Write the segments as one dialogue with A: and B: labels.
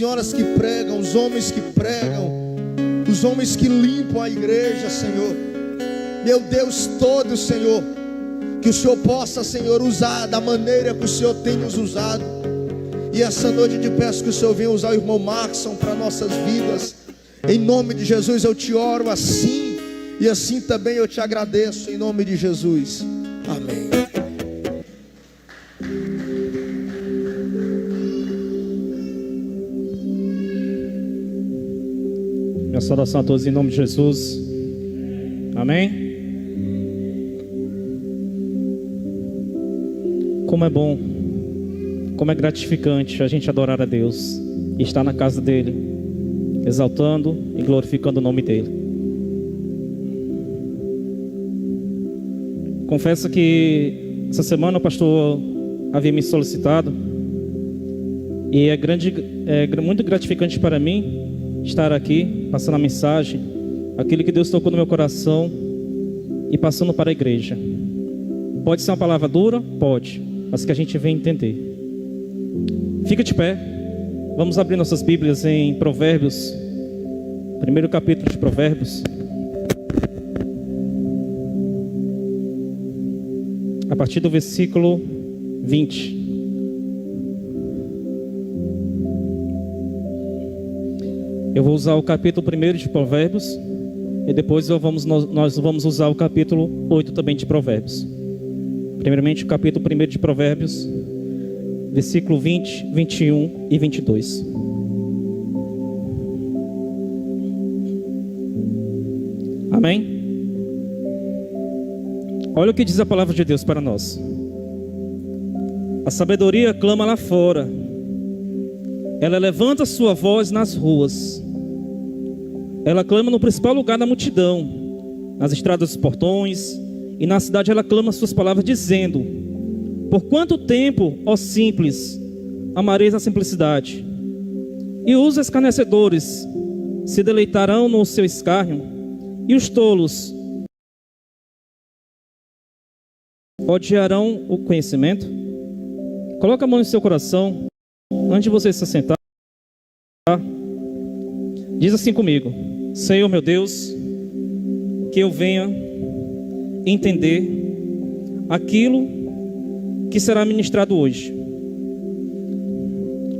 A: senhoras que pregam, os homens que pregam, os homens que limpam a igreja, Senhor. Meu Deus todo, Senhor, que o Senhor possa, Senhor, usar da maneira que o Senhor tem nos usado. E essa noite eu te peço que o Senhor venha usar o irmão Maxson para nossas vidas. Em nome de Jesus eu te oro assim, e assim também eu te agradeço, em nome de Jesus. Amém.
B: Minha saudação a todos em nome de Jesus. Amém. Como é bom, como é gratificante a gente adorar a Deus e estar na casa dele, exaltando e glorificando o nome dele. Confesso que essa semana o pastor havia me solicitado, e é muito gratificante para mim estar aqui, passando a mensagem, aquilo que Deus tocou no meu coração e passando para a igreja. Pode ser uma palavra dura? Pode, mas que a gente venha entender. Fica de pé, vamos abrir nossas Bíblias em Provérbios, primeiro capítulo de Provérbios, a partir do versículo 20. Eu vou usar o capítulo 1 de Provérbios, e depois nós vamos usar o capítulo 8 também de Provérbios. Primeiramente o capítulo 1 de Provérbios, versículo 20, 21 e 22. Amém? Olha o que diz a palavra de Deus para nós. A sabedoria clama lá fora, ela levanta sua voz nas ruas, ela clama no principal lugar da multidão, nas estradas dos portões, e na cidade ela clama suas palavras dizendo: por quanto tempo, ó simples, amareis a simplicidade? E os escarnecedores se deleitarão no seu escárnio, e os tolos odiarão o conhecimento. Coloca a mão no seu coração, antes de você se sentar, diz assim comigo: Senhor meu Deus, que eu venha entender aquilo que será ministrado hoje,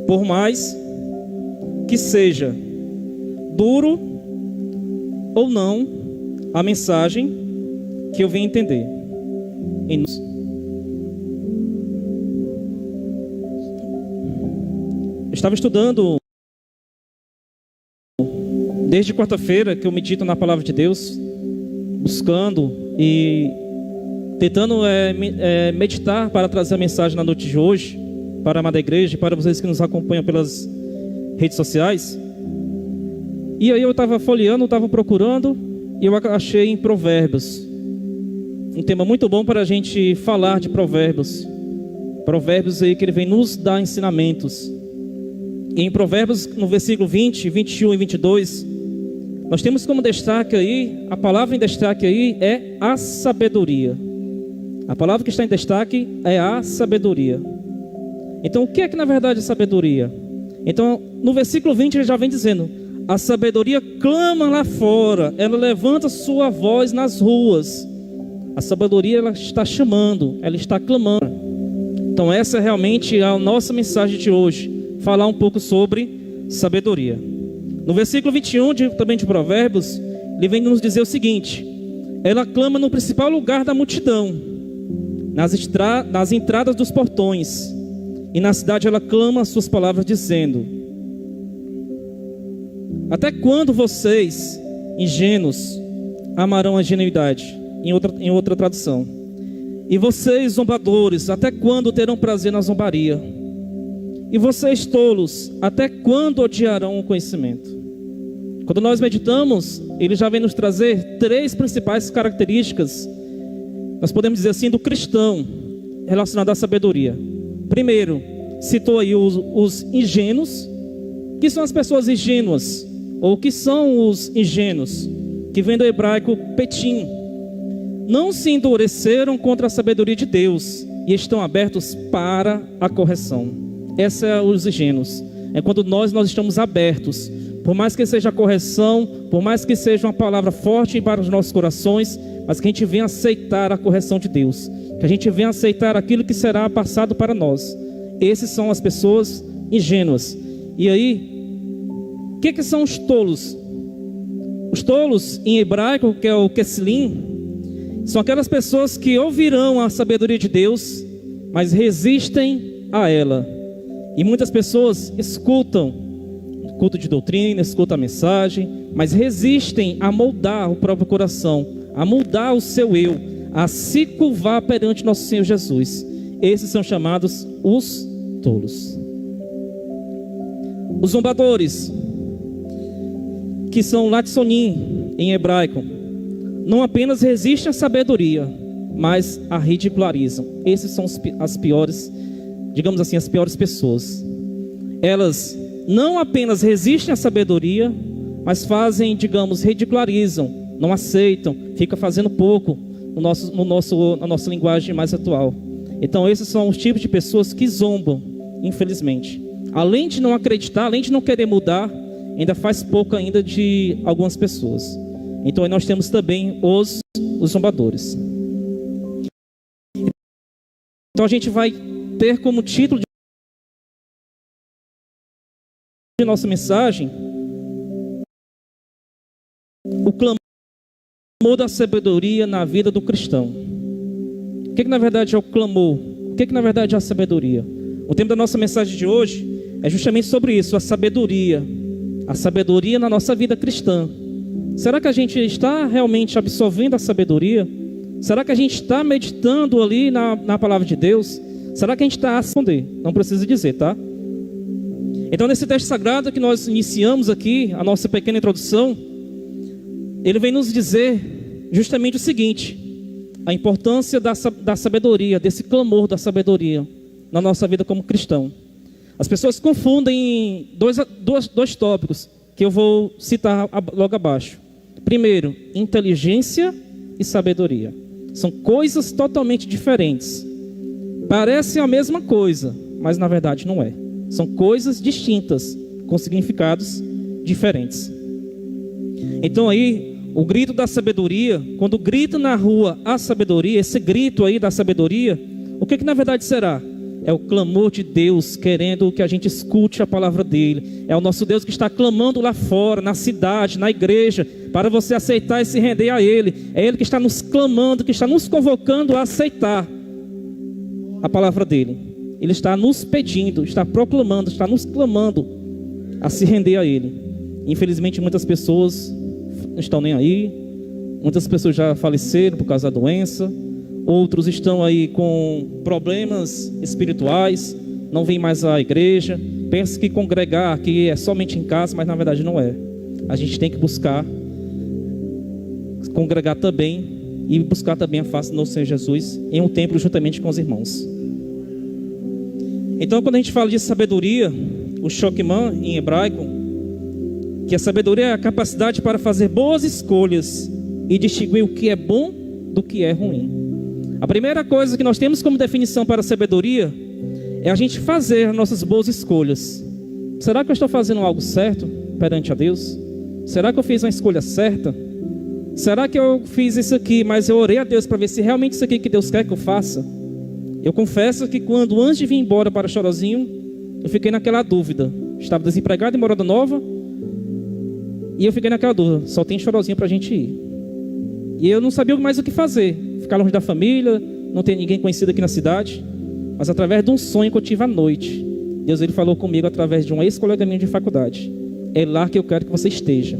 B: por mais que seja duro ou não a mensagem que eu venha entender. Eu estava estudando desde quarta-feira, que eu medito na palavra de Deus, buscando e tentando meditar para trazer a mensagem na noite de hoje para a amada igreja e para vocês que nos acompanham pelas redes sociais. E aí eu estava folheando, estava procurando, e eu achei em Provérbios um tema muito bom para a gente falar de Provérbios. Provérbios aí que ele vem nos dar ensinamentos. E em Provérbios, no versículo 20, 21 e 22, nós temos como destaque aí, a palavra em destaque aí é a sabedoria. A palavra que está em destaque é a sabedoria. Então o que é que na verdade é sabedoria? Então no versículo 20 ele já vem dizendo: a sabedoria clama lá fora, ela levanta sua voz nas ruas. A sabedoria ela está chamando, ela está clamando. Então essa é realmente a nossa mensagem de hoje, falar um pouco sobre sabedoria. No versículo 21 também de Provérbios, ele vem nos dizer o seguinte: ela clama no principal lugar da multidão, nas entradas dos portões, e na cidade ela clama as suas palavras dizendo: até quando vocês, ingênuos, amarão a ingenuidade? Em outra tradução. E vocês, zombadores, até quando terão prazer na zombaria? E vocês, tolos, até quando odiarão o conhecimento? Quando nós meditamos, ele já vem nos trazer três principais características, nós podemos dizer assim, do cristão relacionado à sabedoria. Primeiro, citou aí os ingênuos. Que são as pessoas ingênuas? Ou que são os ingênuos? Que vem do hebraico petim. Não se endureceram contra a sabedoria de Deus e estão abertos para a correção. Esses são os ingênuos. é quando nós estamos abertos. Por mais que seja correção, por mais que seja uma palavra forte para os nossos corações, mas que a gente venha aceitar a correção de Deus, que a gente venha aceitar aquilo que será passado para nós. Esses são as pessoas ingênuas. E aí, o que são os tolos? Os tolos, em hebraico, que é o Keslim, são aquelas pessoas que ouvirão a sabedoria de Deus, mas resistem a ela. E muitas pessoas escutam o culto de doutrina, escutam a mensagem, mas resistem a moldar o próprio coração, a moldar o seu eu, a se curvar perante nosso Senhor Jesus. Esses são chamados os tolos. Os zombadores, que são latsonim em hebraico, não apenas resistem à sabedoria, mas a ridicularizam. Esses são as piores, digamos assim, as piores pessoas. Elas não apenas resistem à sabedoria, mas fazem, digamos, ridicularizam, não aceitam, fica fazendo pouco na nossa linguagem mais atual. Então esses são os tipos de pessoas que zombam, infelizmente. Além de não acreditar, além de não querer mudar, ainda faz pouco ainda de algumas pessoas. Então aí nós temos também os zombadores. Então a gente vai ter como título de nossa mensagem o clamor da sabedoria na vida do cristão. O que na verdade é o clamor? O que na verdade é a sabedoria? O tema da nossa mensagem de hoje é justamente sobre isso, a sabedoria na nossa vida cristã. Será que a gente está realmente absorvendo a sabedoria? Será que a gente está meditando ali na palavra de Deus? Será que a gente está a responder? Não precisa dizer, tá? Então nesse texto sagrado que nós iniciamos aqui, a nossa pequena introdução, ele vem nos dizer justamente o seguinte: a importância da sabedoria, desse clamor da sabedoria na nossa vida como cristão. As pessoas confundem dois tópicos que eu vou citar logo abaixo. Primeiro, inteligência e sabedoria. São coisas totalmente diferentes. Parecem a mesma coisa, mas na verdade não é. São coisas distintas, com significados diferentes. Então aí, o grito da sabedoria, quando grita na rua a sabedoria, esse grito aí da sabedoria, o que na verdade será? É o clamor de Deus, querendo que a gente escute a palavra dele. É o nosso Deus que está clamando lá fora, na cidade, na igreja, para você aceitar e se render a ele. É ele que está nos clamando, que está nos convocando a aceitar a palavra dele. Ele está nos pedindo, está proclamando, está nos clamando a se render a ele. Infelizmente muitas pessoas não estão nem aí. Muitas pessoas já faleceram por causa da doença. Outros estão aí com problemas espirituais, não vêm mais à igreja, pensam que congregar aqui é somente em casa, mas na verdade não é. A gente tem que buscar congregar também e buscar também a face do nosso Senhor Jesus em um templo juntamente com os irmãos. Então quando a gente fala de sabedoria, o Shokman em hebraico, que a sabedoria é a capacidade para fazer boas escolhas e distinguir o que é bom do que é ruim. A primeira coisa que nós temos como definição para a sabedoria é a gente fazer as nossas boas escolhas. Será que eu estou fazendo algo certo perante a Deus? Será que eu fiz uma escolha certa? Será que eu fiz isso aqui, mas eu orei a Deus para ver se realmente isso aqui que Deus quer que eu faça? Eu confesso que quando antes de vir embora para Chorozinho, eu fiquei naquela dúvida. Estava desempregado em Morada Nova e eu fiquei naquela dúvida, só tem Chorozinho para a gente ir. E eu não sabia mais o que fazer. Ficar longe da família, não ter ninguém conhecido aqui na cidade. Mas através de um sonho que eu tive à noite, Deus ele falou comigo através de um ex-colega minha de faculdade: é lá que eu quero que você esteja.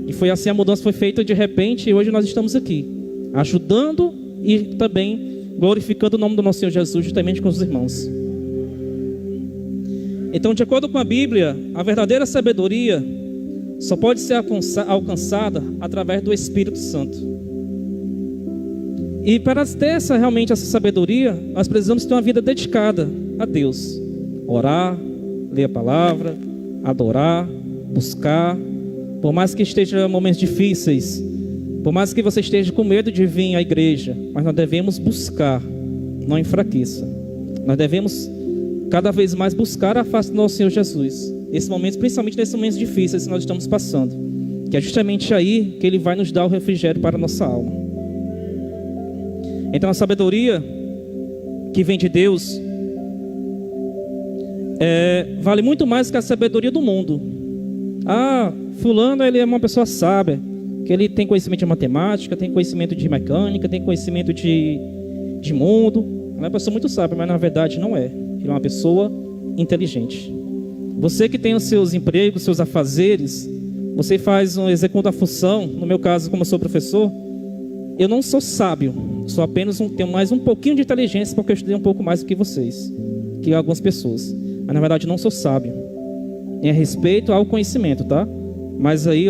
B: E foi assim, a mudança foi feita de repente. E hoje nós estamos aqui, ajudando e também glorificando o nome do nosso Senhor Jesus, justamente com os irmãos. Então, de acordo com a Bíblia, a verdadeira sabedoria só pode ser alcançada através do Espírito Santo. E para ter realmente essa sabedoria, nós precisamos ter uma vida dedicada a Deus. Orar, ler a palavra, adorar, buscar. Por mais que esteja em momentos difíceis, por mais que você esteja com medo de vir à igreja, mas nós devemos buscar, não enfraqueça. Nós devemos cada vez mais buscar a face do nosso Senhor Jesus. Esses momentos, principalmente nesses momentos difíceis que nós estamos passando, que é justamente aí que Ele vai nos dar o refrigério para a nossa alma. Então a sabedoria que vem de Deus vale muito mais que a sabedoria do mundo. Fulano, ele é uma pessoa sábia, que ele tem conhecimento de matemática, tem conhecimento de mecânica, tem conhecimento de mundo. Ele é uma pessoa muito sábia, mas na verdade não é. Ele é uma pessoa inteligente. Você que tem os seus empregos, seus afazeres, você executa a função. No meu caso, como eu sou professor, eu não sou sábio, sou apenas tenho mais um pouquinho de inteligência, porque eu estudei um pouco mais do que vocês, que algumas pessoas. Mas na verdade não sou sábio, em respeito ao conhecimento, tá? Mas aí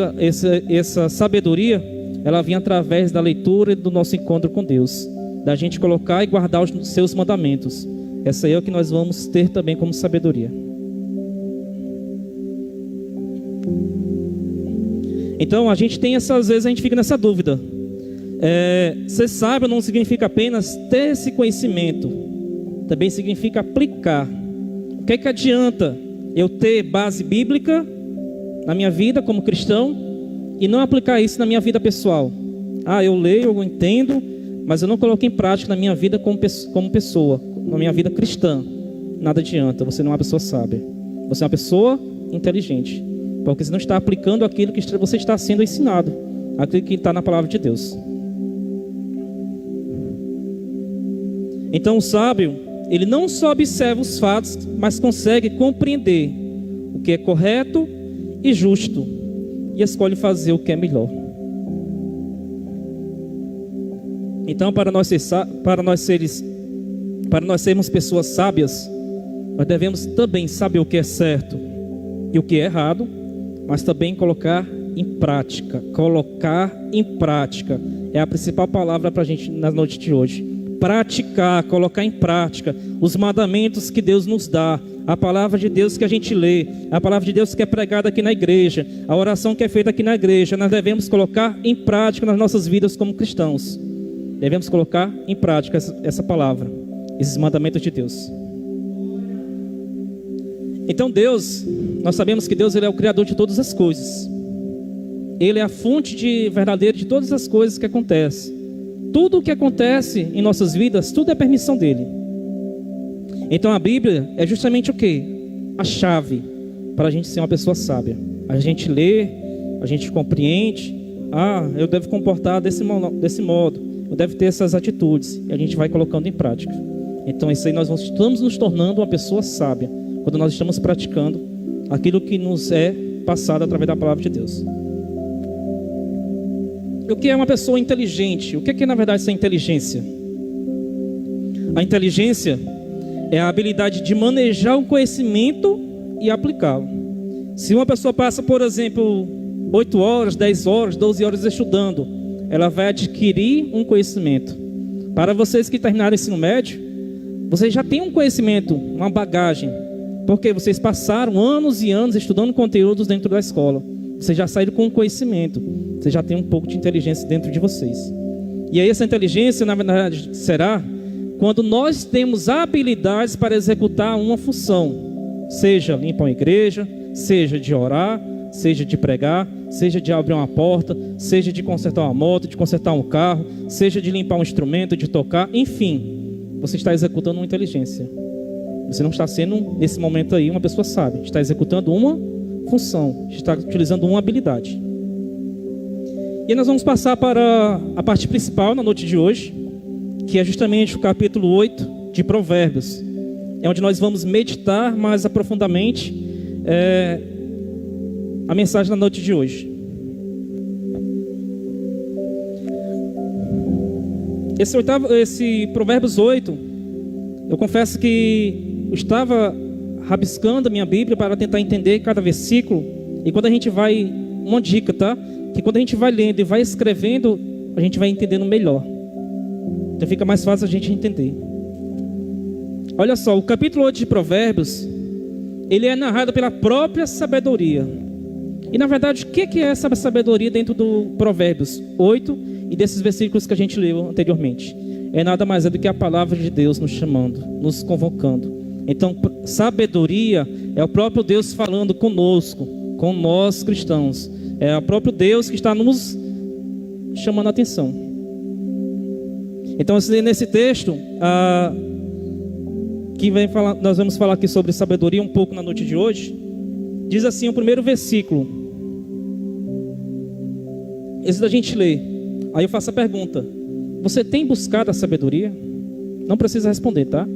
B: essa sabedoria, ela vem através da leitura e do nosso encontro com Deus, da gente colocar e guardar os seus mandamentos. Essa aí é o que nós vamos ter também como sabedoria. Então às vezes a gente fica nessa dúvida. Ser sábio não significa apenas ter esse conhecimento, também significa aplicar. O que é que adianta eu ter base bíblica na minha vida como cristão e não aplicar isso na minha vida pessoal? Eu leio, eu entendo, mas eu não coloco em prática na minha vida como pessoa, na minha vida cristã. Nada adianta, você não é uma pessoa sábia. Você é uma pessoa inteligente, porque você não está aplicando aquilo que você está sendo ensinado, aquilo que está na palavra de Deus. Então o sábio, ele não só observa os fatos, mas consegue compreender o que é correto e justo, e escolhe fazer o que é melhor. Então, para nós sermos pessoas sábias, nós devemos também saber o que é certo e o que é errado, mas também colocar em prática. Colocar em prática é a principal palavra para a gente na noite de hoje. Praticar, colocar em prática os mandamentos que Deus nos dá, a palavra de Deus que a gente lê, a palavra de Deus que é pregada aqui na igreja, a oração que é feita aqui na igreja. Nós devemos colocar em prática nas nossas vidas como cristãos. Devemos colocar em prática essa palavra, esses mandamentos de Deus. Então Deus, nós sabemos que Deus, Ele é o Criador de todas as coisas. Ele é a fonte verdadeira de todas as coisas que acontecem. Tudo o que acontece em nossas vidas, tudo é permissão dele. Então a Bíblia é justamente o quê? A chave para a gente ser uma pessoa sábia. A gente lê, a gente compreende. Eu devo comportar desse modo, eu devo ter essas atitudes, e a gente vai colocando em prática. Então isso aí nós estamos nos tornando uma pessoa sábia, quando nós estamos praticando aquilo que nos é passado através da palavra de Deus. O que é uma pessoa inteligente? O que é na verdade essa inteligência? A inteligência é a habilidade de manejar um conhecimento e aplicá-lo. Se uma pessoa passa, por exemplo, 8 horas, 10 horas, 12 horas estudando, ela vai adquirir um conhecimento. Para vocês que terminaram o ensino médio, vocês já têm um conhecimento, uma bagagem, porque vocês passaram anos e anos estudando conteúdos dentro da escola. Vocês já saíram com um conhecimento. Você já tem um pouco de inteligência dentro de vocês. E aí essa inteligência, na verdade, será quando nós temos habilidades para executar uma função, seja limpar uma igreja, seja de orar, seja de pregar, seja de abrir uma porta, seja de consertar uma moto, de consertar um carro, seja de limpar um instrumento, de tocar, enfim, você está executando uma inteligência. Você não está sendo, nesse momento aí, uma pessoa sábia. Está executando uma função, está utilizando uma habilidade. E nós vamos passar para a parte principal na noite de hoje, que é justamente o capítulo 8 de Provérbios. É onde nós vamos meditar mais aprofundadamente a mensagem da noite de hoje. Esse Provérbios 8, eu confesso que eu estava rabiscando a minha Bíblia para tentar entender cada versículo. E quando a gente vai, uma dica, tá? Que quando a gente vai lendo e vai escrevendo, a gente vai entendendo melhor. Então fica mais fácil a gente entender. Olha só, o capítulo 8 de Provérbios, ele é narrado pela própria sabedoria. E na verdade, o que é essa sabedoria dentro do Provérbios 8 e desses versículos que a gente leu anteriormente? É nada mais do que a palavra de Deus nos chamando, nos convocando Então, sabedoria é o próprio Deus falando conosco, com nós cristãos. É o próprio Deus que está nos chamando a atenção. Então, nesse texto, nós vamos falar aqui sobre sabedoria um pouco na noite de hoje. Diz assim o primeiro versículo. Esse da gente lê. Aí eu faço a pergunta: você tem buscado a sabedoria? Não precisa responder, tá?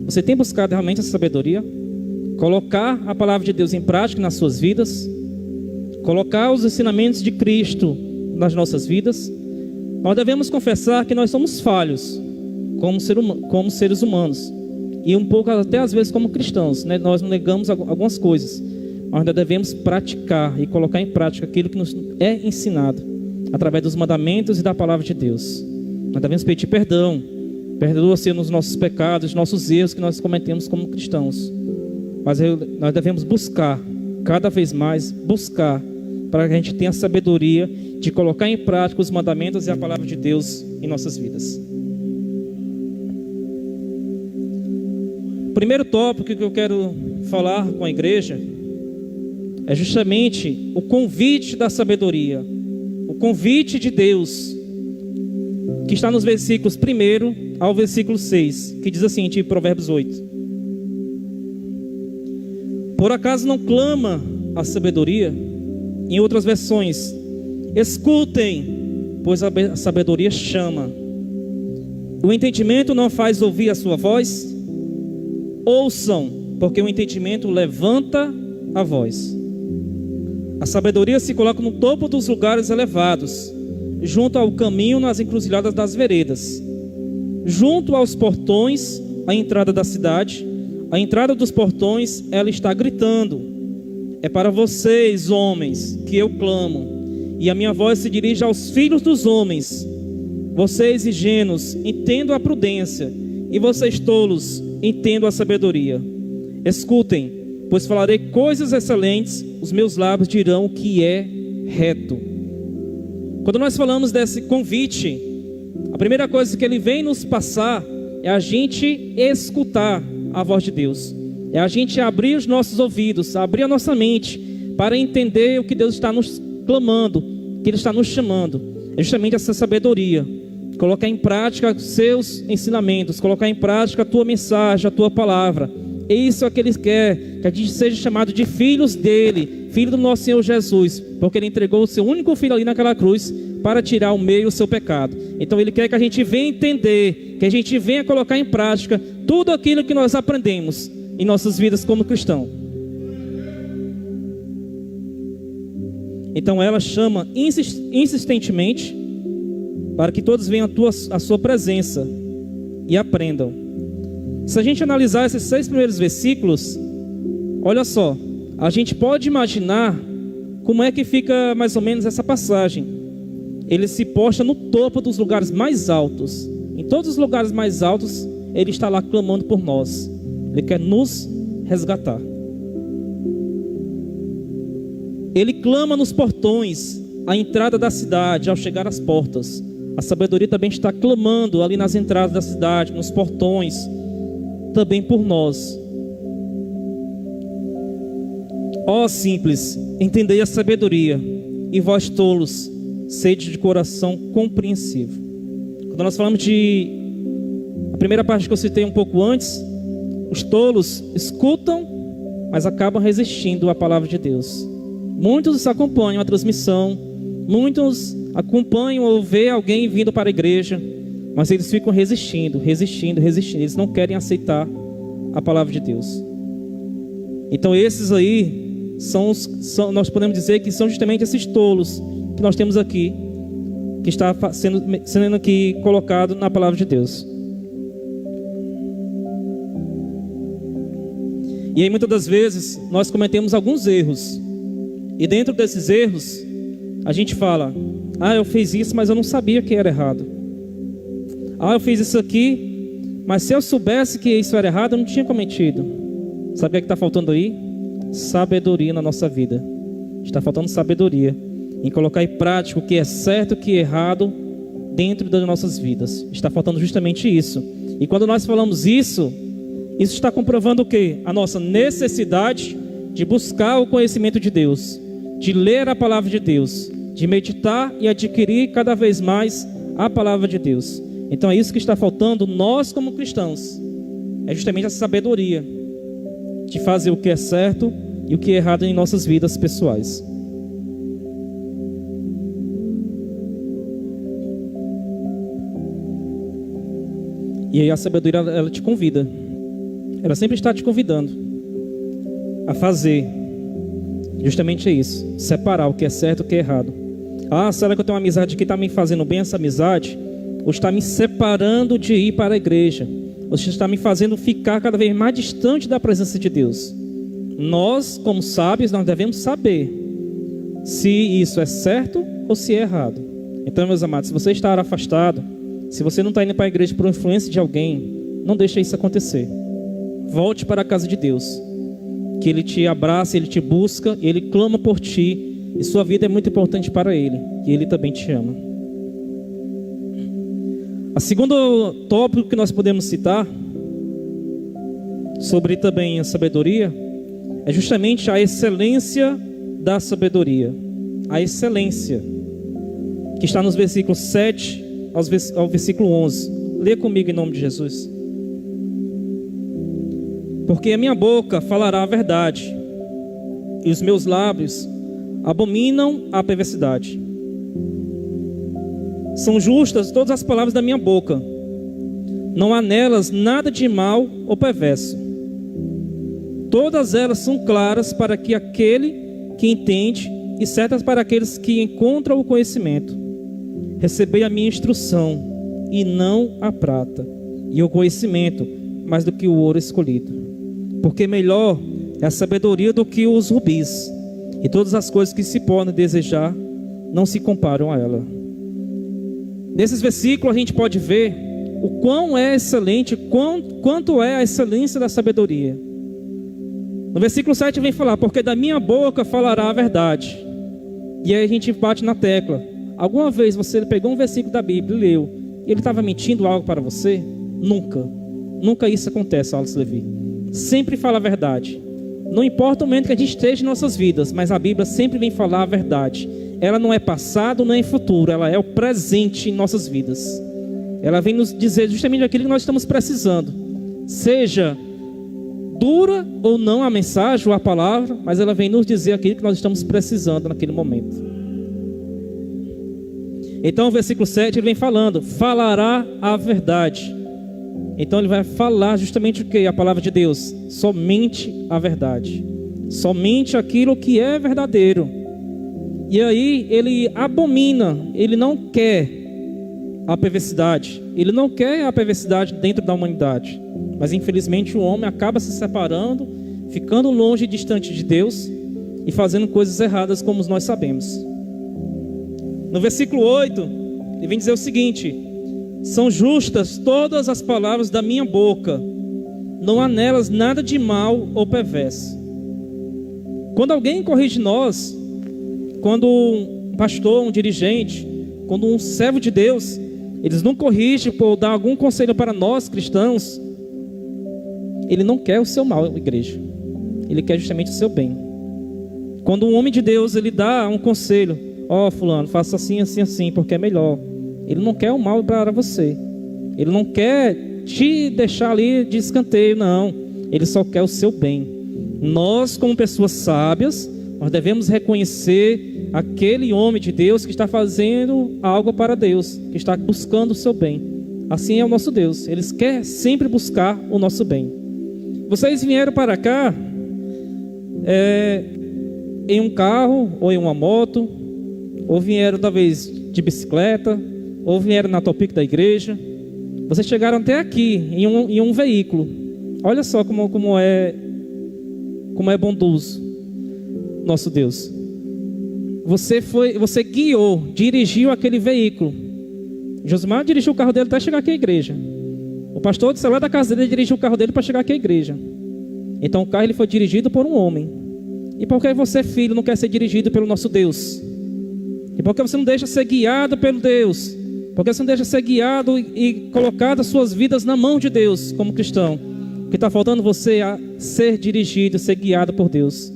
B: Você tem buscado realmente essa sabedoria? Colocar a palavra de Deus em prática nas suas vidas? Colocar os ensinamentos de Cristo nas nossas vidas? Nós devemos confessar que nós somos falhos como seres humanos, e um pouco até às vezes como cristãos, né? Nós negamos algumas coisas, mas nós devemos praticar e colocar em prática aquilo que nos é ensinado através dos mandamentos e da palavra de Deus. Nós devemos pedir perdão. Perdoa-se nos nossos pecados, nossos erros que nós cometemos como cristãos. Mas nós devemos buscar, cada vez mais, buscar, para que a gente tenha a sabedoria de colocar em prática os mandamentos e a palavra de Deus em nossas vidas. O primeiro tópico que eu quero falar com a igreja é justamente o convite da sabedoria, o convite de Deus, que está nos versículos 1 ao versículo 6, que diz assim, de Provérbios 8: por acaso não clama a sabedoria? Em outras versões: escutem, pois a sabedoria chama. O entendimento não faz ouvir a sua voz? Ouçam, porque o entendimento levanta a voz. A sabedoria se coloca no topo dos lugares elevados, junto ao caminho, nas encruzilhadas das veredas, junto aos portões, a entrada da cidade. A entrada dos portões, ela está gritando: é para vocês, homens, que eu clamo, e a minha voz se dirige aos filhos dos homens. Vocês ingênuos, entendam a prudência, e vocês tolos, entendam a sabedoria. Escutem, pois falarei coisas excelentes, os meus lábios dirão o que é reto. Quando nós falamos desse convite, a primeira coisa que ele vem nos passar é a gente escutar a voz de Deus. É a gente abrir os nossos ouvidos, abrir a nossa mente para entender o que Deus está nos clamando, que Ele está nos chamando. É justamente essa sabedoria. Colocar em prática os seus ensinamentos, colocar em prática a tua mensagem, a tua palavra. Isso é o que Ele quer, que a gente seja chamado de filhos dEle, filho do nosso Senhor Jesus, porque Ele entregou o seu único filho ali naquela cruz para tirar o meio do seu pecado. Então Ele quer que a gente venha entender, que a gente venha colocar em prática tudo aquilo que nós aprendemos em nossas vidas como cristão. Então ela chama insistentemente para que todos venham à sua presença e aprendam. Se a gente analisar esses 6 primeiros versículos, olha só, a gente pode imaginar como é que fica mais ou menos essa passagem. Ele se posta no topo dos lugares mais altos. Em todos os lugares mais altos, Ele está lá clamando por nós. Ele quer nos resgatar. Ele clama nos portões, à entrada da cidade, ao chegar às portas. A sabedoria também está clamando ali nas entradas da cidade, nos portões, também por nós. Ó simples, entendei a sabedoria, e vós tolos, sede de coração compreensivo. Quando nós falamos a primeira parte que eu citei um pouco antes, os tolos escutam, mas acabam resistindo à palavra de Deus. Muitos acompanham a transmissão, muitos acompanham ou vê alguém vindo para a igreja, mas eles ficam resistindo. Eles não querem aceitar a palavra de Deus. Então esses aí nós podemos dizer que são justamente esses tolos que nós temos aqui, que está sendo aqui colocado na palavra de Deus. E aí muitas das vezes nós cometemos alguns erros, e dentro desses erros a gente fala: eu fiz isso, mas eu não sabia que era errado. Eu fiz isso aqui, mas se eu soubesse que isso era errado, eu não tinha cometido. Sabe o que é que está faltando aí? Sabedoria na nossa vida. Está faltando sabedoria em colocar em prática o que é certo e o que é errado dentro das nossas vidas. Está faltando justamente isso. E quando nós falamos isso, Isso está comprovando o quê? A nossa necessidade de buscar o conhecimento de Deus, de ler a palavra de Deus, de meditar e adquirir cada vez mais a palavra de Deus. Então é isso que está faltando nós como cristãos. É justamente essa sabedoria de fazer o que é certo e o que é errado em nossas vidas pessoais. E aí a sabedoria, ela te convida. Ela sempre está te convidando a fazer justamente isso. Separar o que é certo e o que é errado. Ah, será que eu tenho uma amizade que está me fazendo bem essa amizade? Ou está me separando de ir para a igreja? Ou está me fazendo ficar cada vez mais distante da presença de Deus? Nós, como sábios, nós devemos saber se isso é certo ou se é errado. Então, meus amados, se você está afastado, se você não está indo para a igreja por influência de alguém, não deixe isso acontecer. Volte para a casa de Deus, que Ele te abraça, Ele te busca, Ele clama por ti, e sua vida é muito importante para Ele, e Ele também te ama. O segundo tópico que nós podemos citar sobre também a sabedoria é justamente a excelência da sabedoria. A excelência que está nos versículos 7 ao versículo 11. Lê comigo em nome de Jesus. Porque a minha boca falará a verdade, e os meus lábios abominam a perversidade. São justas todas as palavras da minha boca, não há nelas nada de mal ou perverso. Todas elas são claras para que aquele que entende, e certas para aqueles que encontram o conhecimento. Recebei a minha instrução, e não a prata, e o conhecimento mais do que o ouro escolhido. Porque melhor é a sabedoria do que os rubis, e todas as coisas que se podem desejar não se comparam a ela. Nesses versículos a gente pode ver o quão é excelente, quanto é a excelência da sabedoria. No versículo 7 vem falar: porque da minha boca falará a verdade. E aí a gente bate na tecla. Alguma vez você pegou um versículo da Bíblia e leu, e ele estava mentindo algo para você? Nunca isso acontece, Alice Levi. Sempre fala a verdade. Não importa o momento que a gente esteja em nossas vidas, mas a Bíblia sempre vem falar a verdade. Ela não é passado nem futuro, ela é o presente em nossas vidas. Ela vem nos dizer justamente aquilo que nós estamos precisando. Seja dura ou não a mensagem ou a palavra, mas ela vem nos dizer aquilo que nós estamos precisando naquele momento. Então o versículo 7 ele vem falando: falará a verdade. Então ele vai falar justamente o que? A palavra de Deus. Somente a verdade. Somente aquilo que é verdadeiro. E aí ele abomina, ele não quer a perversidade. Ele não quer a perversidade dentro da humanidade. Mas infelizmente o homem acaba se separando, ficando longe e distante de Deus e fazendo coisas erradas, como nós sabemos. No versículo 8, ele vem dizer o seguinte: são justas todas as palavras da minha boca, não há nelas nada de mal ou perverso. Quando alguém corrige nós, quando um pastor, um dirigente, quando um servo de Deus, eles não corrigem por dar algum conselho para nós cristãos, ele não quer o seu mal, igreja. Ele quer justamente o seu bem. Quando um homem de Deus, ele dá um conselho: ó, fulano, faça assim, assim, assim, porque é melhor. Ele não quer o mal para você. Ele não quer te deixar ali de escanteio, não. Ele só quer o seu bem. Nós, como pessoas sábias, nós devemos reconhecer aquele homem de Deus que está fazendo algo para Deus, que está buscando o seu bem. Assim é o nosso Deus. Ele quer sempre buscar o nosso bem. Vocês vieram para cá em um carro ou em uma moto, ou vieram talvez de bicicleta, ou vieram na topic da igreja. Vocês chegaram até aqui em um veículo. Olha só como é bondoso nosso Deus. Você guiou, dirigiu aquele veículo. Josimar dirigiu o carro dele até chegar aqui à igreja. O pastor de celular da casa dele dirigiu o carro dele para chegar aqui à igreja. Então o carro ele foi dirigido por um homem. E por que você, filho, não quer ser dirigido pelo nosso Deus? E por que você não deixa ser guiado pelo Deus? Por que você não deixa ser guiado e colocado as suas vidas na mão de Deus como cristão? O que está faltando você é ser dirigido, ser guiado por Deus.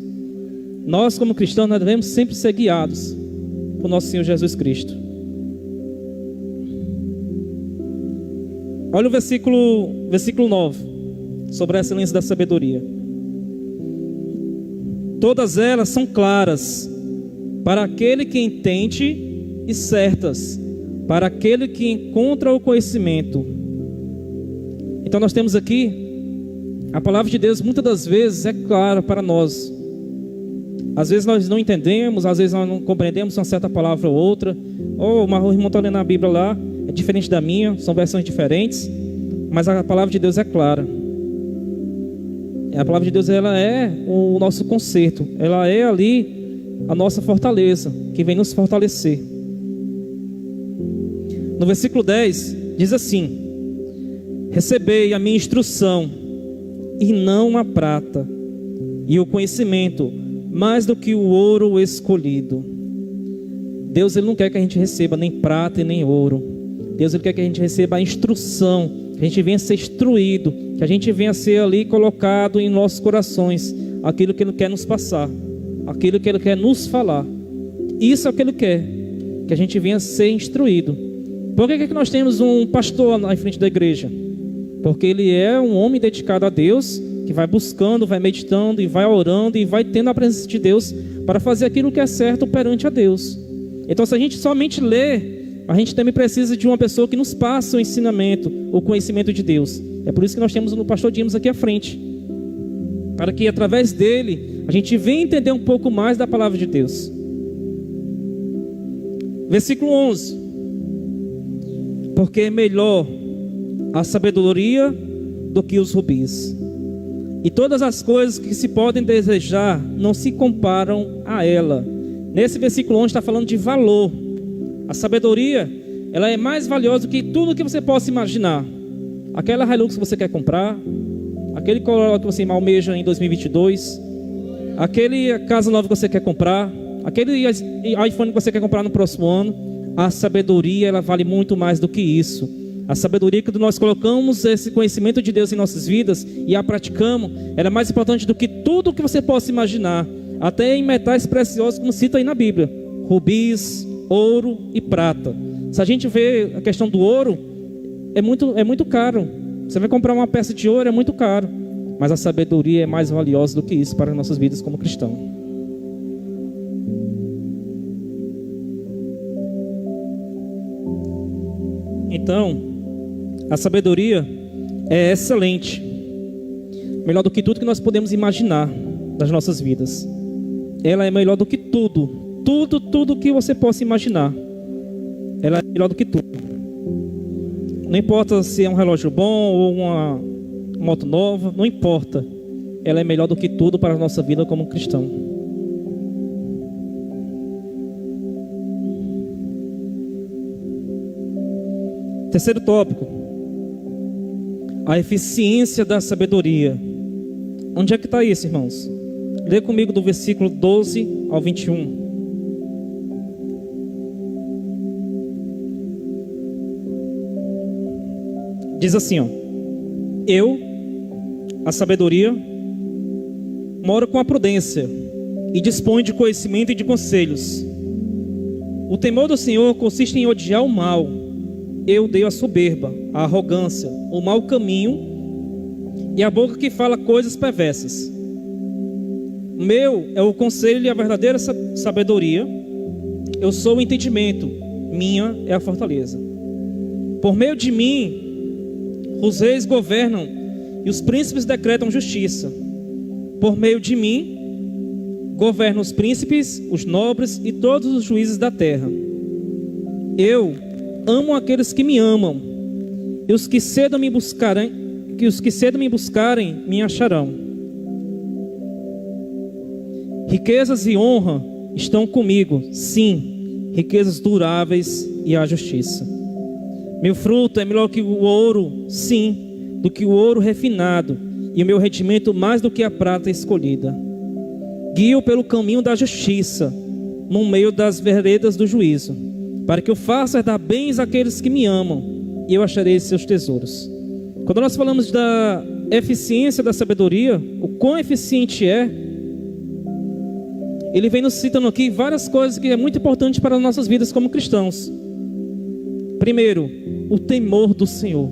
B: Nós, como cristãos, nós devemos sempre ser guiados por nosso Senhor Jesus Cristo. Olha o versículo 9, sobre a excelência da sabedoria. Todas elas são claras para aquele que entende e certas para aquele que encontra o conhecimento. Então nós temos aqui a palavra de Deus, muitas das vezes é clara para nós. Às vezes nós não entendemos, às vezes nós não compreendemos uma certa palavra ou outra. Ou o irmão está lendo a Bíblia lá, é diferente da minha, são versões diferentes, mas a palavra de Deus é clara. A palavra de Deus, ela é o nosso conserto, ela é ali a nossa fortaleza, que vem nos fortalecer. No versículo 10 diz assim: recebei a minha instrução, e não a prata, e o conhecimento mais do que o ouro escolhido. Deus, ele não quer que a gente receba nem prata e nem ouro. Deus, ele quer que a gente receba a instrução, que a gente venha ser instruído, que a gente venha ser ali colocado em nossos corações aquilo que ele quer nos passar, aquilo que ele quer nos falar. Isso é o que ele quer, que a gente venha ser instruído. Por que nós temos um pastor na frente da igreja? Porque ele é um homem dedicado a Deus, que vai buscando, vai meditando e vai orando e vai tendo a presença de Deus para fazer aquilo que é certo perante a Deus. Então, se a gente somente lê, a gente também precisa de uma pessoa que nos passe o ensinamento, o conhecimento de Deus. É por isso que nós temos o pastor Dimos aqui à frente, para que através dele a gente venha entender um pouco mais da palavra de Deus. Versículo 11: porque é melhor a sabedoria do que os rubis, e todas as coisas que se podem desejar não se comparam a ela. Nesse versículo 11 está falando de valor. A sabedoria, ela é mais valiosa do que tudo que você possa imaginar. Aquela Hilux que você quer comprar, aquele Corolla que você almeja em 2022, aquele casa nova que você quer comprar, aquele iPhone que você quer comprar no próximo ano. A sabedoria, ela vale muito mais do que isso. A sabedoria que nós colocamos esse conhecimento de Deus em nossas vidas e a praticamos, ela é mais importante do que tudo que você possa imaginar, até em metais preciosos, como cita aí na Bíblia: rubis, ouro e prata. Se a gente vê a questão do ouro, é muito caro. Você vai comprar uma peça de ouro, é muito caro. Mas a sabedoria é mais valiosa do que isso para as nossas vidas como cristãos. Então, a sabedoria é excelente, melhor do que tudo que nós podemos imaginar das nossas vidas. Ela é melhor do que tudo que você possa imaginar. Ela é melhor do que tudo. Não importa se é um relógio bom ou uma moto nova, não importa. Ela é melhor do que tudo para a nossa vida como cristão. Terceiro tópico: a eficiência da sabedoria. Onde é que está isso, irmãos? Lê comigo do versículo 12 ao 21. Diz assim, ó: eu, a sabedoria, moro com a prudência e dispõe de conhecimento e de conselhos. O temor do Senhor consiste em odiar o mal. Eu odeio a soberba, a arrogância, o mau caminho e a boca que fala coisas perversas. Meu é o conselho e a verdadeira sabedoria. Eu sou o entendimento, minha é a fortaleza. Por meio de mim, os reis governam e os príncipes decretam justiça. Por meio de mim, governam os príncipes, os nobres e todos os juízes da terra. Eu amo aqueles que me amam, e os que cedo me buscarem, me acharão. Riquezas e honra estão comigo, sim, riquezas duráveis e a justiça. Meu fruto é melhor que o ouro, sim, do que o ouro refinado, e o meu rendimento mais do que a prata escolhida. Guio pelo caminho da justiça, no meio das veredas do juízo, para que eu faça dar bens àqueles que me amam, e eu acharei seus tesouros. Quando nós falamos eficiência da sabedoria, o quão eficiente é, ele vem nos citando aqui várias coisas que é muito importante para as nossas vidas como cristãos. Primeiro, o temor do Senhor.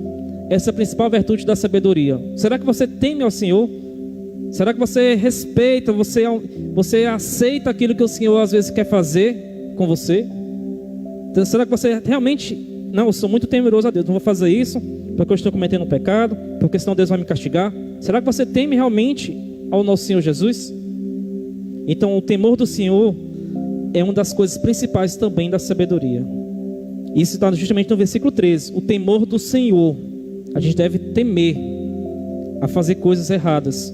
B: Essa é a principal virtude da sabedoria. Será que você teme ao Senhor? Será que você respeita, você aceita aquilo que o Senhor às vezes quer fazer com você? Então, será que você realmente... Não, eu sou muito temeroso a Deus, não vou fazer isso porque eu estou cometendo um pecado, porque senão Deus vai me castigar. Será que você teme realmente ao nosso Senhor Jesus? Então o temor do Senhor é uma das coisas principais também da sabedoria. Isso está justamente no versículo 13. O temor do Senhor. A gente deve temer a fazer coisas erradas,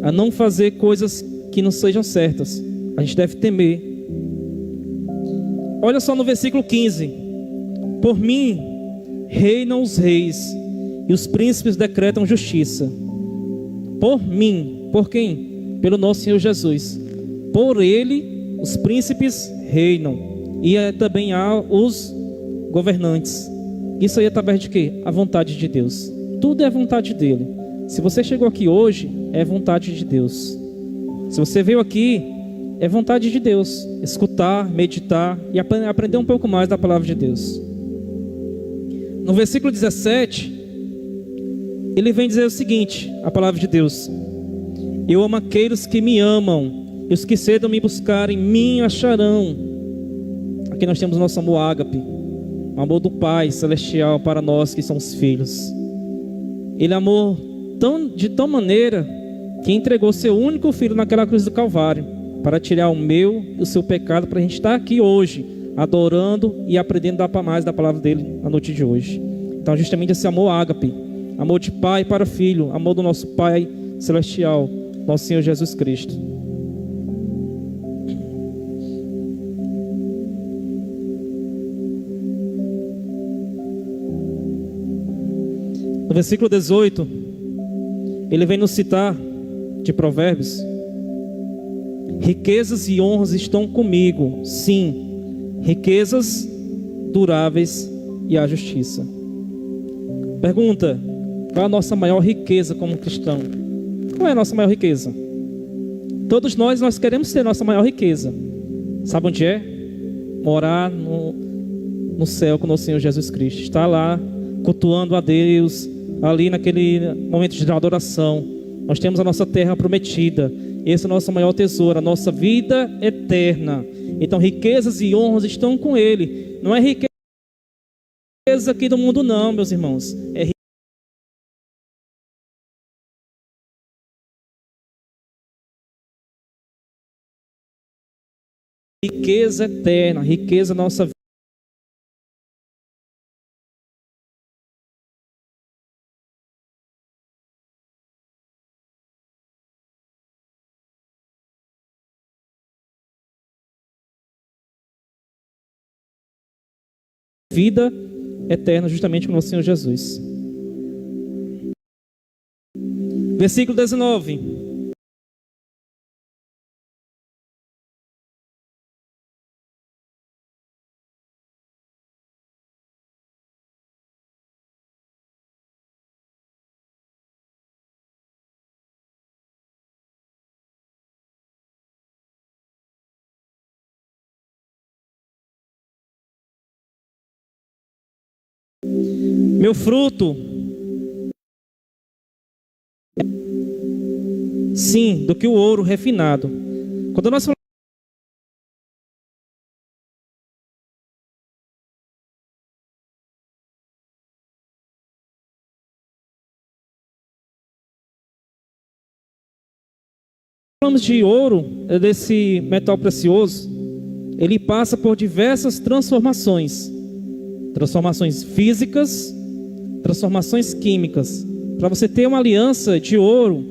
B: a não fazer coisas que não sejam certas. A gente deve temer. Olha só no versículo 15. Por mim reinam os reis, e os príncipes decretam justiça. Por mim. Por quem? Pelo nosso Senhor Jesus. Por ele os príncipes reinam, e também há os governantes. Isso aí é através de quê? A vontade de Deus. Tudo é a vontade dele. Se você chegou aqui hoje, é vontade de Deus. Se você veio aqui, é vontade de Deus. Escutar, meditar e aprender um pouco mais da palavra de Deus. No versículo 17, ele vem dizer o seguinte, a palavra de Deus: eu amo aqueles que me amam, e os que cedo me buscarem, me acharão. Aqui nós temos o nosso amor ágape, o amor do Pai Celestial para nós que somos filhos. Ele amou de tal maneira que entregou seu único filho naquela cruz do Calvário, para tirar o meu e o seu pecado, para a gente estar aqui hoje, adorando e aprendendo a dar mais da palavra dele na noite de hoje. Então justamente esse amor ágape, amor de pai para filho, amor do nosso Pai Celestial, nosso Senhor Jesus Cristo. No versículo 18, ele vem nos citar de Provérbios: riquezas e honras estão comigo, sim, riquezas duráveis e a justiça. Pergunta: qual é a nossa maior riqueza como cristão? Qual é a nossa maior riqueza? Todos nós queremos ter nossa maior riqueza. Sabe onde é? Morar no céu com o nosso Senhor Jesus Cristo. Estar lá cultuando a Deus, ali naquele momento de adoração. Nós temos a nossa terra prometida. Esse é o nosso maior tesouro, a nossa vida eterna. Então riquezas e honras estão com Ele. Não é riqueza aqui do mundo não, meus irmãos. É riqueza eterna, riqueza da nossa vida. Vida eterna justamente com o nosso Senhor Jesus. Versículo 19. Meu fruto, sim, do que o ouro refinado. Quando nós falamos de ouro, desse metal precioso, ele passa por diversas transformações. Transformações físicas, transformações químicas. Para você ter uma aliança de ouro,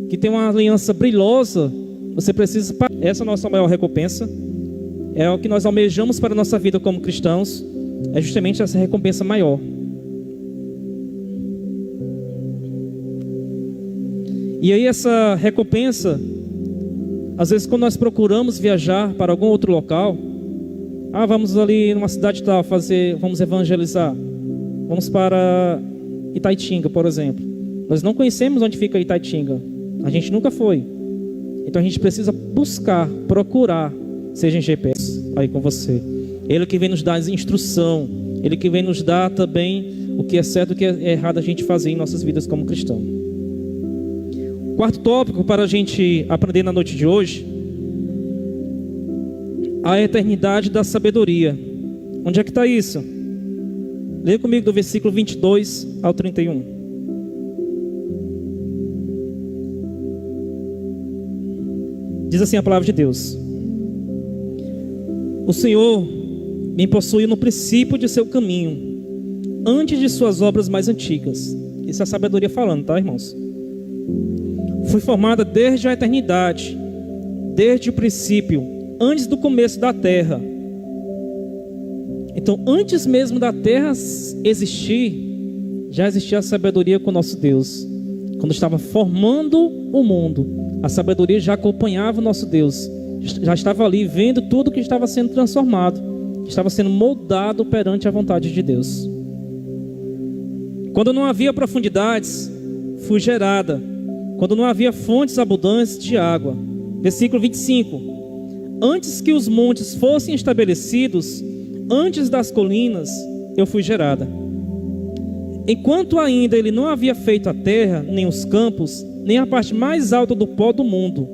B: que tem uma aliança brilhosa, você precisa... Essa é a nossa maior recompensa. É o que nós almejamos para a nossa vida como cristãos. É justamente essa recompensa maior. E aí essa recompensa, às vezes quando nós procuramos viajar para algum outro local, vamos ali numa cidade tal, vamos evangelizar. Vamos para Itaitinga, por exemplo. Nós não conhecemos onde fica Itaitinga. A gente nunca foi. Então a gente precisa buscar, procurar, seja em GPS aí com você. Ele que vem nos dar instrução, Ele que vem nos dar também o que é certo e o que é errado a gente fazer em nossas vidas como cristão. Quarto tópico para a gente aprender na noite de hoje: a eternidade da sabedoria. Onde é que está isso? Leia comigo do versículo 22 ao 31. Diz assim a palavra de Deus: o Senhor me possuiu no princípio de seu caminho, antes de suas obras mais antigas. Isso é a sabedoria falando, tá, irmãos? Fui formada desde a eternidade, desde o princípio, antes do começo da terra. Então, antes mesmo da terra existir, já existia a sabedoria com o nosso Deus. Quando estava formando o mundo, a sabedoria já acompanhava o nosso Deus. Já estava ali vendo tudo que estava sendo transformado, estava sendo moldado perante a vontade de Deus. Quando não havia profundidades, fui gerada. Quando não havia fontes abundantes de água. Versículo 25: antes que os montes fossem estabelecidos, antes das colinas, eu fui gerada. Enquanto ainda ele não havia feito a terra, nem os campos, nem a parte mais alta do pó do mundo,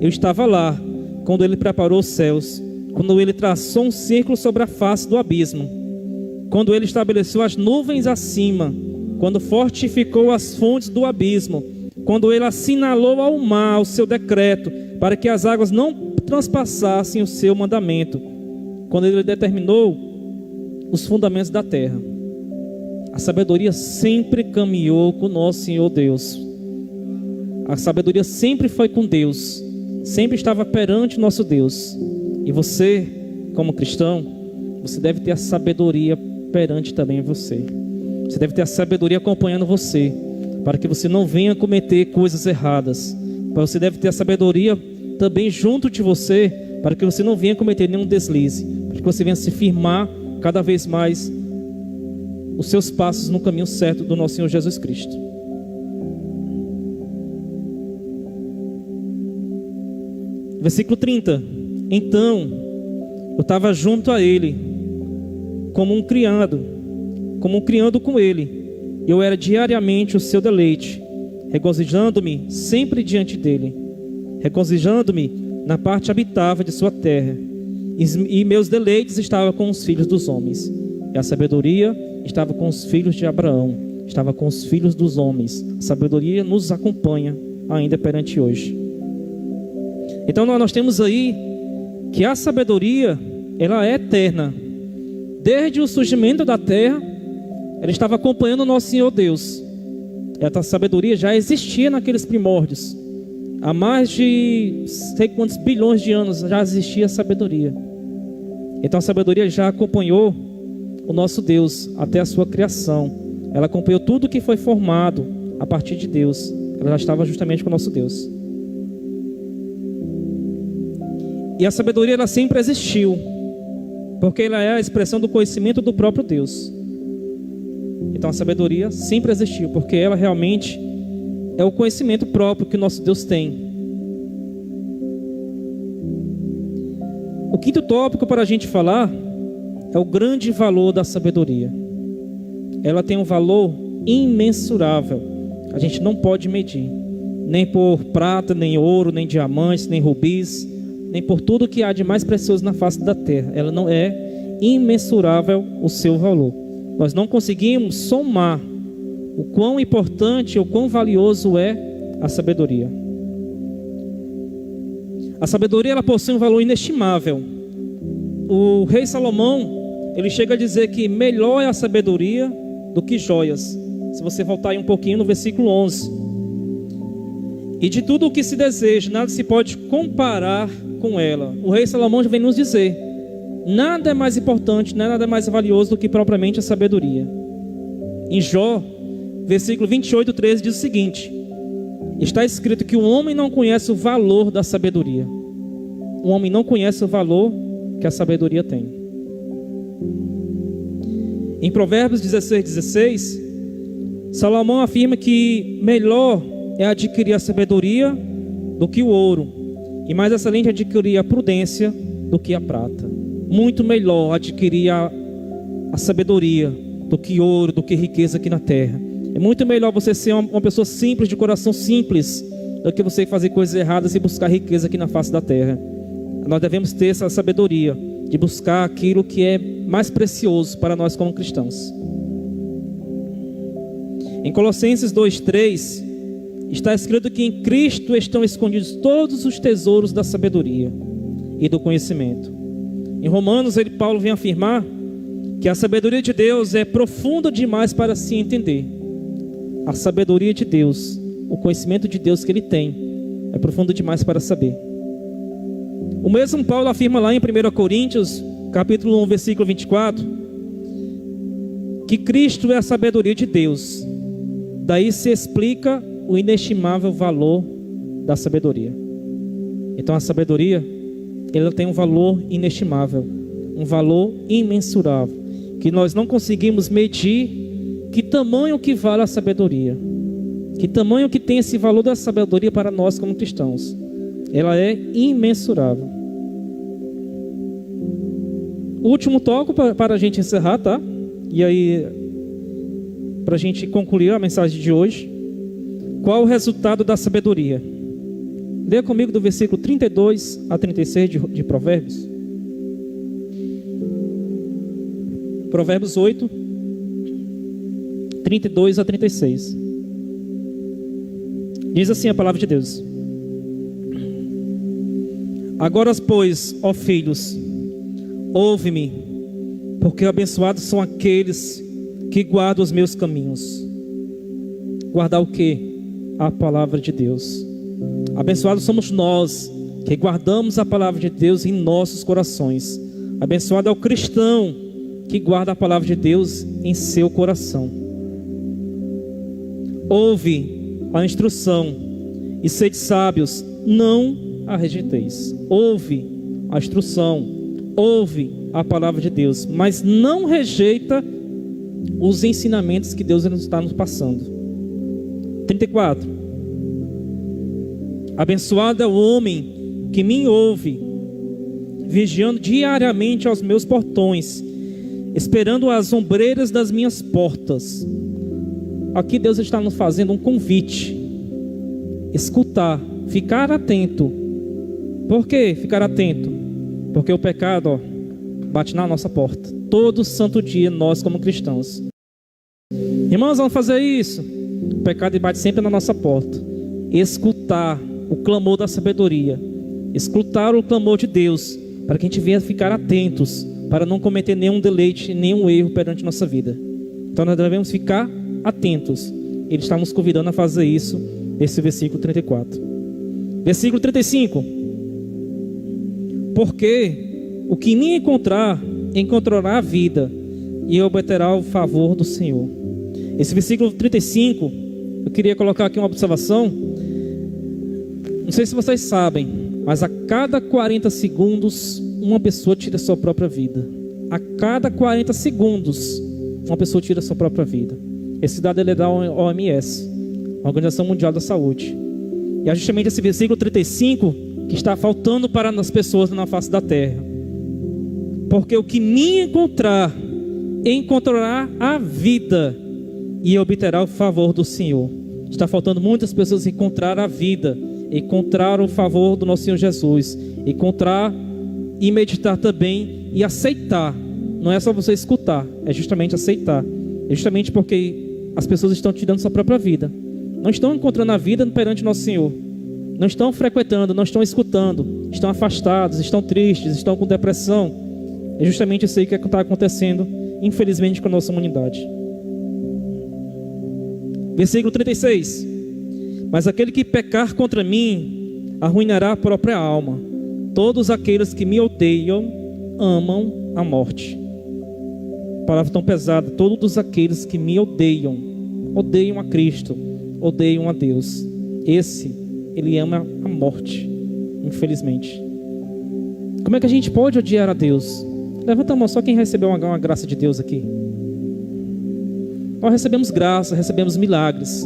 B: eu estava lá, quando ele preparou os céus, quando ele traçou um círculo sobre a face do abismo, quando ele estabeleceu as nuvens acima, quando fortificou as fontes do abismo, quando ele assinalou ao mar o seu decreto, para que as águas não transpassassem o seu mandamento, quando ele determinou os fundamentos da terra. A sabedoria sempre caminhou com o nosso Senhor Deus. A sabedoria sempre foi com Deus, sempre estava perante o nosso Deus. E você, como cristão, você deve ter a sabedoria perante também você. Você deve ter a sabedoria acompanhando você, para que você não venha cometer coisas erradas. Você deve ter a sabedoria também junto de você, para que você não venha cometer nenhum deslize, para que você venha se firmar cada vez mais os seus passos no caminho certo do nosso Senhor Jesus Cristo. Versículo 30. Então eu estava junto a ele, como um criando com ele. Eu era diariamente o seu deleite, regozijando-me sempre diante dele, regozijando-me na parte habitável de sua terra, e meus deleites estavam com os filhos dos homens, e a sabedoria estava com os filhos de Abraão, estava com os filhos dos homens. A sabedoria nos acompanha ainda perante hoje. Então nós temos aí que a sabedoria, ela é eterna. Desde o surgimento da terra, ela estava acompanhando o nosso Senhor Deus. Essa sabedoria já existia naqueles primórdios. Há mais de sei quantos bilhões de anos já existia a sabedoria. Então a sabedoria já acompanhou o nosso Deus até a sua criação. Ela acompanhou tudo que foi formado a partir de Deus. Ela já estava justamente com o nosso Deus. E a sabedoria, ela sempre existiu, porque ela é a expressão do conhecimento do próprio Deus. Então a sabedoria sempre existiu, porque ela realmente é o conhecimento próprio que o nosso Deus tem. O quinto tópico para a gente falar é o grande valor da sabedoria. Ela tem um valor imensurável. A gente não pode medir, nem por prata, nem ouro, nem diamantes, nem rubis, nem por tudo que há de mais precioso na face da terra. Ela não é imensurável o seu valor. Nós não conseguimos somar o quão importante, o quão valioso é a sabedoria. A sabedoria, ela possui um valor inestimável. O rei Salomão, ele chega a dizer que melhor é a sabedoria do que joias. Se você voltar aí um pouquinho no versículo 11. E de tudo o que se deseja, nada se pode comparar com ela. O rei Salomão já vem nos dizer: nada é mais importante, nada é mais valioso do que propriamente a sabedoria. Em Jó, versículo 28, 13, diz o seguinte: está escrito que o homem não conhece o valor da sabedoria. O homem não conhece o valor que a sabedoria tem. Em Provérbios 16, 16, Salomão afirma que melhor é adquirir a sabedoria do que o ouro, e mais excelente é adquirir a prudência do que a prata. Muito melhor adquirir a sabedoria do que ouro, do que riqueza aqui na terra. É muito melhor você ser uma pessoa simples, de coração simples, do que você fazer coisas erradas e buscar riqueza aqui na face da terra. Nós devemos ter essa sabedoria de buscar aquilo que é mais precioso para nós como cristãos. Em Colossenses 2:3 está escrito que em Cristo estão escondidos todos os tesouros da sabedoria e do conhecimento. Em Romanos, Paulo vem afirmar que a sabedoria de Deus é profunda demais para se entender. A sabedoria de Deus, o conhecimento de Deus que Ele tem, é profundo demais para saber. O mesmo Paulo afirma lá em 1 Coríntios, capítulo 1, versículo 24, que Cristo é a sabedoria de Deus. Daí se explica o inestimável valor da sabedoria. Então a sabedoria, ela tem um valor inestimável, um valor imensurável, que nós não conseguimos medir que tamanho que vale a sabedoria, que tamanho que tem esse valor da sabedoria para nós como cristãos. Ela é imensurável. O último tópico para a gente encerrar, tá? E aí, para a gente concluir a mensagem de hoje. Qual o resultado da sabedoria? Leia comigo do versículo 32 a 36 de Provérbios. Provérbios 8, 32 a 36. Diz assim a palavra de Deus: Agora, pois, ó filhos, ouve-me, porque abençoados são aqueles que guardam os meus caminhos. Guardar o quê? A palavra de Deus. Abençoados somos nós que guardamos a palavra de Deus em nossos corações. Abençoado é o cristão que guarda a palavra de Deus em seu coração. Ouve a instrução e sede sábios, não a rejeiteis. Ouve a instrução, ouve a palavra de Deus, mas não rejeita os ensinamentos que Deus está nos passando. 34. Abençoado é o homem que me ouve, vigiando diariamente aos meus portões, esperando as ombreiras das minhas portas. Aqui Deus está nos fazendo um convite: escutar, ficar atento. Por que ficar atento? Porque o pecado, bate na nossa porta todo santo dia, nós como cristãos. Irmãos, vamos fazer isso. O pecado bate sempre na nossa porta. Escutar o clamor da sabedoria, escutar o clamor de Deus, para que a gente venha ficar atentos, para não cometer nenhum deleite, nenhum erro perante nossa vida. Então nós devemos ficar atentos. Ele está nos convidando a fazer isso nesse versículo 34. Versículo 35. Porque o que me encontrar, encontrará a vida, e obterá o favor do Senhor. Esse versículo 35, eu queria colocar aqui uma observação. Não sei se vocês sabem, mas a cada 40 segundos uma pessoa tira a sua própria vida. A cada 40 segundos uma pessoa tira a sua própria vida. Esse dado é da OMS, Organização Mundial da Saúde. E é justamente esse versículo 35 que está faltando para as pessoas na face da terra. Porque o que me encontrar, encontrará a vida, e obterá o favor do Senhor. Está faltando muitas pessoas encontrar a vida, encontrar o favor do nosso Senhor Jesus, encontrar e meditar também e aceitar. Não é só você escutar, é justamente aceitar. É justamente porque as pessoas estão tirando sua própria vida, não estão encontrando a vida perante nosso Senhor, não estão frequentando, não estão escutando, estão afastados, estão tristes, estão com depressão. É justamente isso aí que está acontecendo, infelizmente, com a nossa humanidade. Versículo 36. Mas aquele que pecar contra mim arruinará a própria alma. Todos aqueles que me odeiam amam a morte. Palavra tão pesada. Todos aqueles que me odeiam, odeiam a Cristo, odeiam a Deus. Ele ama a morte, infelizmente. Como é que a gente pode odiar a Deus? Levanta a mão, só quem recebeu uma graça de Deus aqui. nós recebemos graça, recebemos milagres.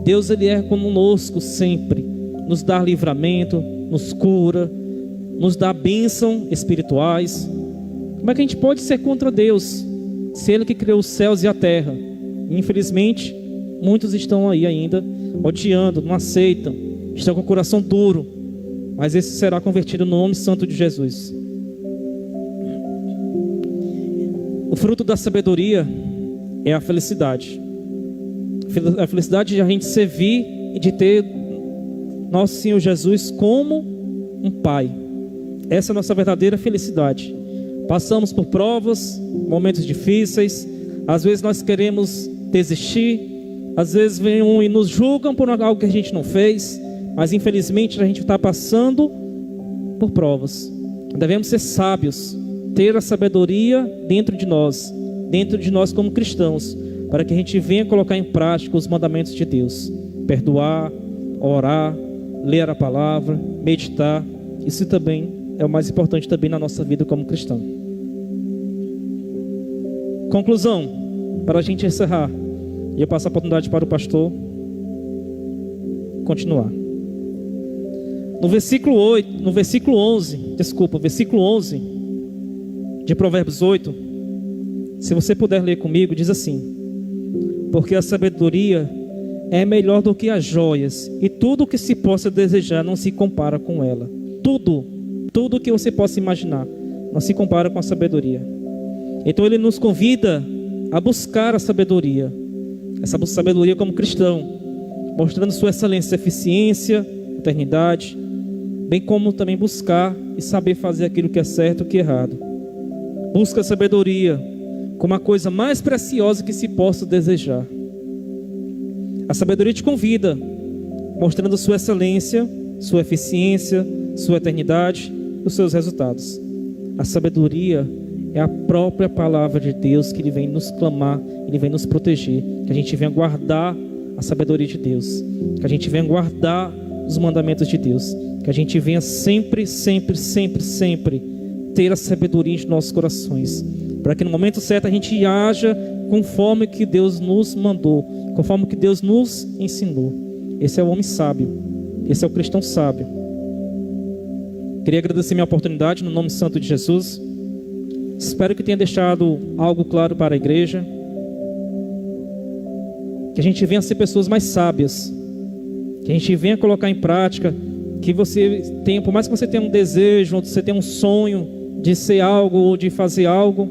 B: Deus, Ele é conosco sempre, nos dá livramento, nos cura, nos dá bênção espirituais. Como é que a gente pode ser contra Deus, se Ele que criou os céus e a terra? Infelizmente, muitos estão aí ainda odiando, não aceitam, estão com o coração duro, mas esse será convertido no nome santo de Jesus. O fruto da sabedoria é a felicidade. A felicidade de a gente servir e de ter nosso Senhor Jesus como um Pai. Essa é a nossa verdadeira felicidade. Passamos por provas, momentos difíceis. Às vezes nós queremos desistir. Às vezes vem um e nos julgam por algo que a gente não fez. Mas infelizmente a gente está passando por provas. Devemos ser sábios, ter a sabedoria dentro de nós como cristãos, para que a gente venha colocar em prática os mandamentos de Deus. Perdoar, orar, ler a palavra, meditar. Isso também é o mais importante também na nossa vida como cristão. Conclusão, para a gente encerrar, e eu passo a oportunidade para o pastor continuar. No versículo 11 de Provérbios 8, se você puder ler comigo, diz assim: porque a sabedoria é melhor do que as joias, e tudo o que se possa desejar não se compara com ela. Tudo que você possa imaginar não se compara com a sabedoria. Então ele nos convida a buscar a sabedoria, essa sabedoria como cristão, mostrando sua excelência, eficiência, eternidade, bem como também buscar e saber fazer aquilo que é certo e o que é errado. Busca a sabedoria como a coisa mais preciosa que se possa desejar. A sabedoria te convida, mostrando sua excelência, sua eficiência, sua eternidade e os seus resultados. A sabedoria é a própria palavra de Deus, que Ele vem nos clamar, Ele vem nos proteger, que a gente venha guardar a sabedoria de Deus, que a gente venha guardar os mandamentos de Deus, que a gente venha sempre ter a sabedoria em nossos corações, para que no momento certo a gente haja conforme que Deus nos mandou, conforme que Deus nos ensinou. Esse é o homem sábio, esse é o cristão sábio. Queria agradecer minha oportunidade no nome santo de Jesus. Espero que tenha deixado algo claro para a igreja, que a gente venha ser pessoas mais sábias, que a gente venha colocar em prática, que você tenha, por mais que você tenha um desejo, ou você tenha um sonho de ser algo ou de fazer algo,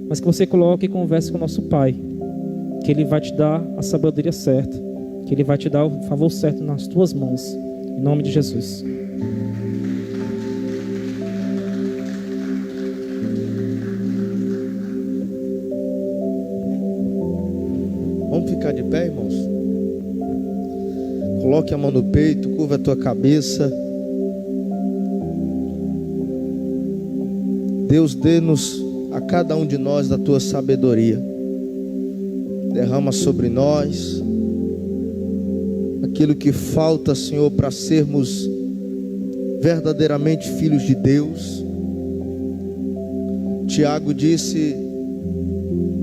B: mas que você coloque e converse com o nosso Pai, que Ele vai te dar a sabedoria certa, que Ele vai te dar o favor certo nas tuas mãos, em nome de Jesus.
A: Vamos ficar de pé, irmãos? Coloque a mão no peito, curva a tua cabeça. Deus, dê-nos a cada um de nós da tua sabedoria. Derrama sobre nós aquilo que falta, Senhor, para sermos verdadeiramente filhos de Deus. Tiago disse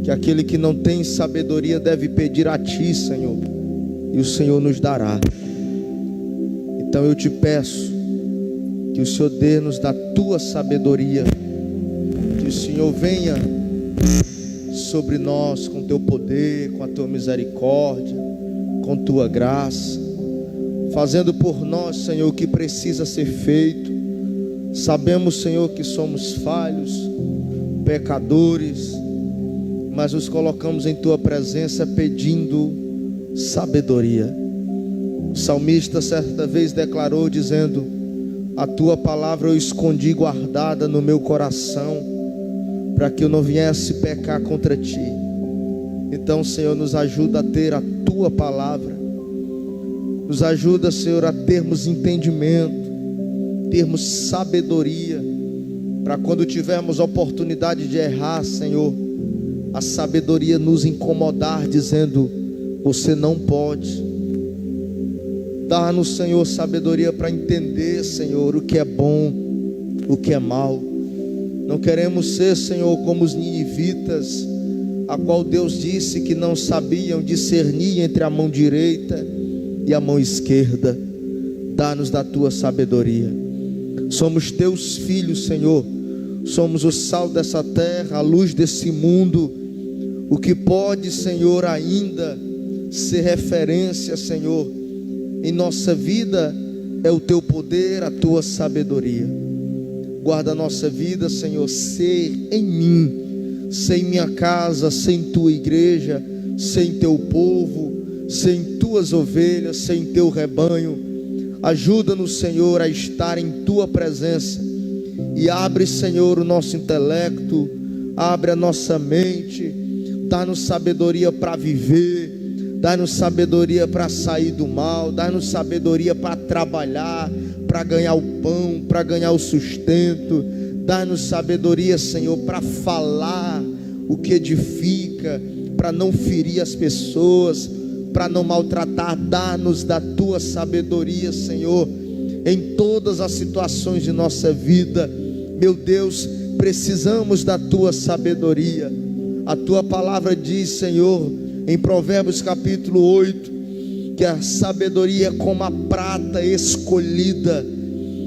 A: que aquele que não tem sabedoria deve pedir a Ti, Senhor, e o Senhor nos dará. Então eu te peço que o Senhor dê-nos da Tua sabedoria, que o Senhor venha sobre nós com Teu poder, com a Tua misericórdia, com Tua graça, fazendo por nós, Senhor, o que precisa ser feito. Sabemos, Senhor, que somos falhos, pecadores, mas nos colocamos em Tua presença pedindo sabedoria. O salmista certa vez declarou dizendo: a Tua palavra eu escondi guardada no meu coração, para que eu não viesse pecar contra Ti. Então, Senhor, nos ajuda a ter a Tua palavra, nos ajuda, Senhor, a termos entendimento, termos sabedoria, para quando tivermos oportunidade de errar, Senhor, a sabedoria nos incomodar, dizendo: você não pode. Dá-nos, Senhor, sabedoria para entender, Senhor, o que é bom, o que é mal. Não queremos ser, Senhor, como os ninivitas, a qual Deus disse que não sabiam discernir entre a mão direita e a mão esquerda. Dá-nos da tua sabedoria. Somos teus filhos, Senhor. Somos o sal dessa terra, a luz desse mundo. O que pode, Senhor, ainda ser referência, Senhor, em nossa vida é o teu poder, a tua sabedoria. Guarda a nossa vida, Senhor, ser em mim, ser em minha casa, ser em tua igreja, ser em teu povo, ser em tuas ovelhas, ser em teu rebanho. Ajuda-nos, Senhor, a estar em tua presença. E abre, Senhor, o nosso intelecto, abre a nossa mente, dá-nos sabedoria para viver, dá-nos sabedoria para sair do mal, dá-nos sabedoria para trabalhar, para ganhar o pão, para ganhar o sustento. Dá-nos sabedoria, Senhor, para falar o que edifica, para não ferir as pessoas, para não maltratar. Dá-nos da tua sabedoria, Senhor, em todas as situações de nossa vida. Meu Deus, precisamos da tua sabedoria. A tua palavra diz, Senhor, em Provérbios capítulo 8, que a sabedoria é como a prata escolhida.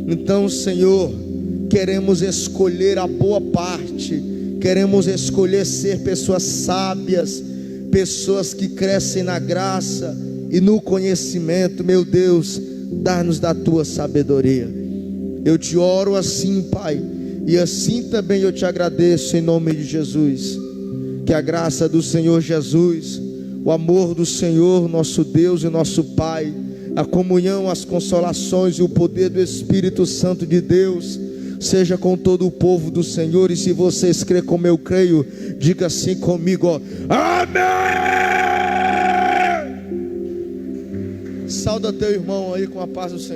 A: Então, Senhor, queremos escolher a boa parte, queremos escolher ser pessoas sábias, pessoas que crescem na graça e no conhecimento. Meu Deus, dá-nos da tua sabedoria. Eu te oro assim, Pai, e assim também eu te agradeço em nome de Jesus. Que a graça do Senhor Jesus, o amor do Senhor nosso Deus e nosso Pai, a comunhão, as consolações e o poder do Espírito Santo de Deus seja com todo o povo do Senhor. E se vocês crê como eu creio, diga assim comigo, ó, amém. Sauda teu irmão aí com a paz do Senhor.